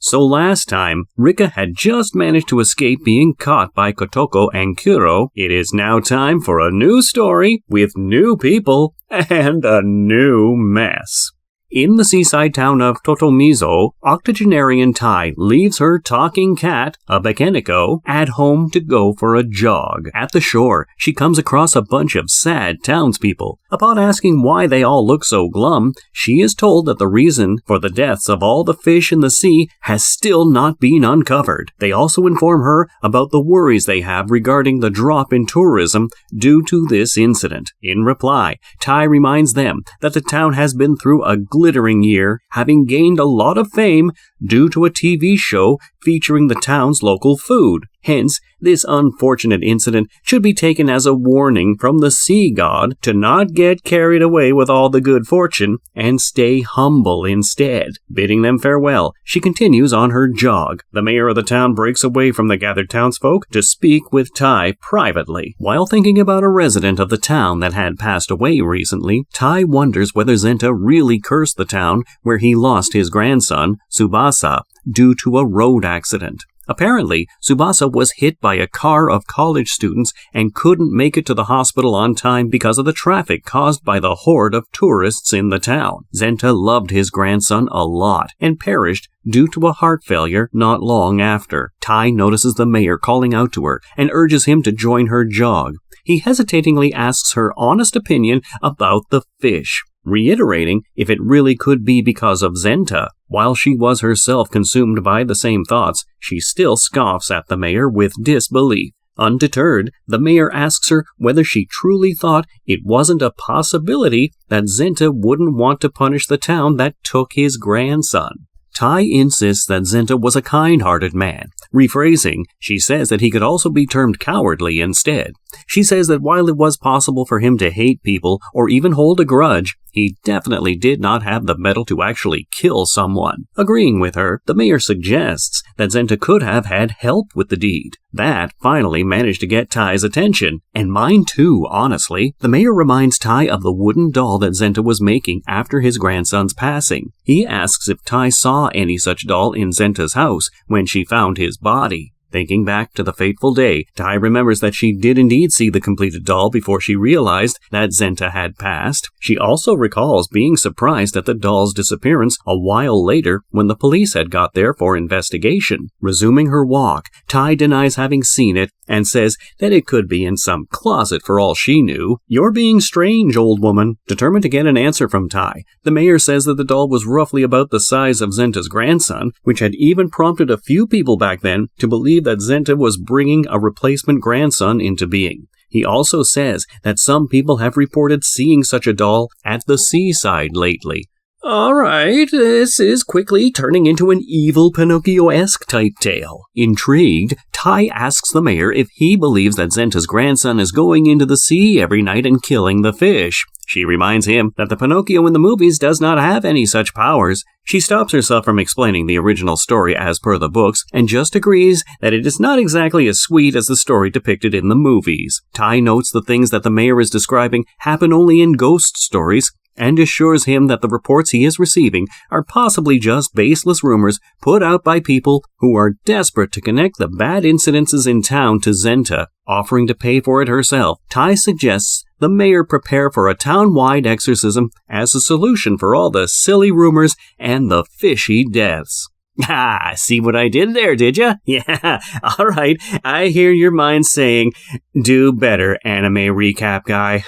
So last time, Rika had just managed to escape being caught by Kotoko and Kuro. It is now time for a new story with new people and a new mess. In the seaside town of Totomizo, octogenarian Tai leaves her talking cat, a Bakeneko, at home to go for a jog. At the shore, she comes across a bunch of sad townspeople. Upon asking why they all look so glum, she is told that the reason for the deaths of all the fish in the sea has still not been uncovered. They also inform her about the worries they have regarding the drop in tourism due to this incident. In reply, Tai reminds them that the town has been through a glittering year, having gained a lot of fame due to a TV show featuring the town's local food. Hence, this unfortunate incident should be taken as a warning from the sea god to not get carried away with all the good fortune and stay humble instead. Bidding them farewell, she continues on her jog. The mayor of the town breaks away from the gathered townsfolk to speak with Tai privately. While thinking about a resident of the town that had passed away recently, Tai wonders whether Zenta really cursed the town where he lost his grandson, Tsubasa, due to a road accident. Apparently, Tsubasa was hit by a car of college students and couldn't make it to the hospital on time because of the traffic caused by the horde of tourists in the town. Zenta loved his grandson a lot and perished due to a heart failure not long after. Tai notices the mayor calling out to her and urges him to join her jog. He hesitatingly asks her honest opinion about the fish, reiterating if it really could be because of Zenta. While she was herself consumed by the same thoughts, she still scoffs at the mayor with disbelief. Undeterred, the mayor asks her whether she truly thought it wasn't a possibility that Zenta wouldn't want to punish the town that took his grandson. Tai insists that Zenta was a kind-hearted man. Rephrasing, she says that he could also be termed cowardly instead. She says that while it was possible for him to hate people or even hold a grudge, he definitely did not have the mettle to actually kill someone. Agreeing with her, the mayor suggests that Zenta could have had help with the deed. That finally managed to get Tai's attention, and mine too, honestly. The mayor reminds Tai of the wooden doll that Zenta was making after his grandson's passing. He asks if Tai saw any such doll in Zenta's house when she found his body. Thinking back to the fateful day, Tai remembers that she did indeed see the completed doll before she realized that Zenta had passed. She also recalls being surprised at the doll's disappearance a while later when the police had got there for investigation. Resuming her walk, Tai denies having seen it and says that it could be in some closet for all she knew. "You're being strange, old woman." Determined to get an answer from Tai, the mayor says that the doll was roughly about the size of Zenta's grandson, which had even prompted a few people back then to believe that Zenta was bringing a replacement grandson into being. He also says that some people have reported seeing such a doll at the seaside lately. Alright, this is quickly turning into an evil Pinocchio-esque type tale. Intrigued, Tai asks the mayor if he believes that Zenta's grandson is going into the sea every night and killing the fish. She reminds him that the Pinocchio in the movies does not have any such powers. She stops herself from explaining the original story as per the books, and just agrees that it is not exactly as sweet as the story depicted in the movies. Tai notes the things that the mayor is describing happen only in ghost stories, and assures him that the reports he is receiving are possibly just baseless rumors put out by people who are desperate to connect the bad incidences in town to Zenta. Offering to pay for it herself, Tai suggests the mayor prepare for a town-wide exorcism as a solution for all the silly rumors and the fishy deaths. Ah, see what I did there, did ya? Yeah, alright, I hear your mind saying, do better, anime recap guy.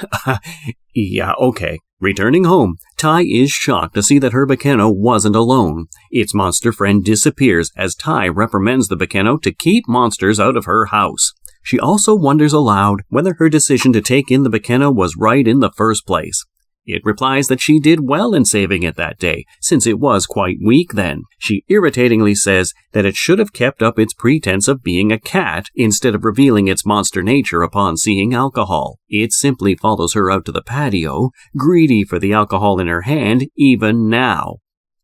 Yeah, okay. Returning home, Tai is shocked to see that her Bakeno wasn't alone. Its monster friend disappears as Tai reprimands the Bakeno to keep monsters out of her house. She also wonders aloud whether her decision to take in the Bakeno was right in the first place. It replies that she did well in saving it that day, since it was quite weak then. She irritatingly says that it should have kept up its pretense of being a cat instead of revealing its monster nature upon seeing alcohol. It simply follows her out to the patio, greedy for the alcohol in her hand even now.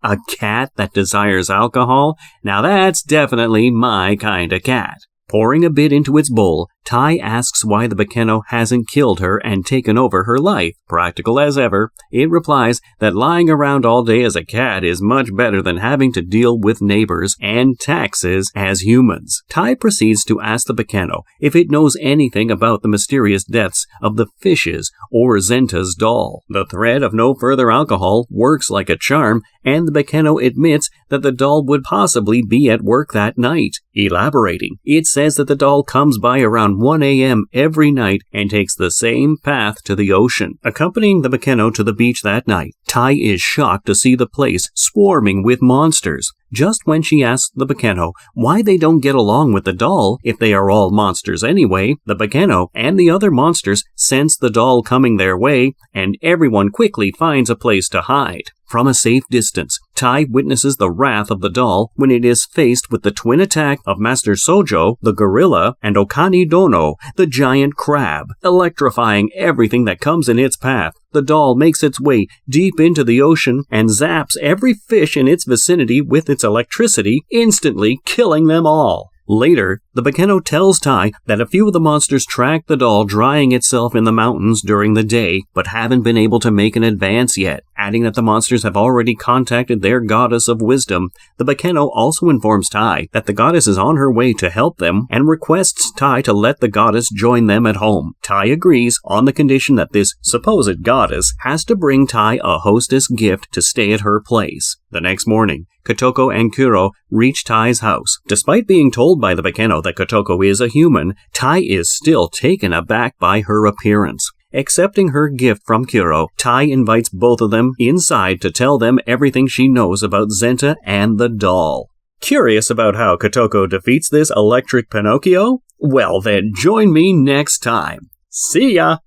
A cat that desires alcohol? Now that's definitely my kind of cat. Pouring a bit into its bowl, Tai asks why the Bakeno hasn't killed her and taken over her life. Practical as ever, it replies that lying around all day as a cat is much better than having to deal with neighbors and taxes as humans. Tai proceeds to ask the Bakeno if it knows anything about the mysterious deaths of the fishes or Zenta's doll. The threat of no further alcohol works like a charm, and the Bakeno admits that the doll would possibly be at work that night. Elaborating, it says that the doll comes by around 1 a.m. every night and takes the same path to the ocean. Accompanying the Bakeno to the beach that night, Tai is shocked to see the place swarming with monsters. Just when she asks the Bakeno why they don't get along with the doll if they are all monsters anyway, the Bakeno and the other monsters sense the doll coming their way, and everyone quickly finds a place to hide. From a safe distance, Tai witnesses the wrath of the doll when it is faced with the twin attack of Master Sojo, the gorilla, and Okani Dono, the giant crab, electrifying everything that comes in its path. The doll makes its way deep into the ocean and zaps every fish in its vicinity with its electricity, instantly killing them all. Later, the Bakeno tells Tai that a few of the monsters tracked the doll drying itself in the mountains during the day, but haven't been able to make an advance yet. Adding that the monsters have already contacted their goddess of wisdom, the Bakeno also informs Tai that the goddess is on her way to help them and requests Tai to let the goddess join them at home. Tai agrees on the condition that this supposed goddess has to bring Tai a hostess gift to stay at her place. The next morning, Kotoko and Kuro reach Tai's house. Despite being told by the Bakeno that Kotoko is a human, Tai is still taken aback by her appearance. Accepting her gift from Kuro, Tai invites both of them inside to tell them everything she knows about Zenta and the doll. Curious about how Kotoko defeats this electric Pinocchio? Well then, join me next time. See ya!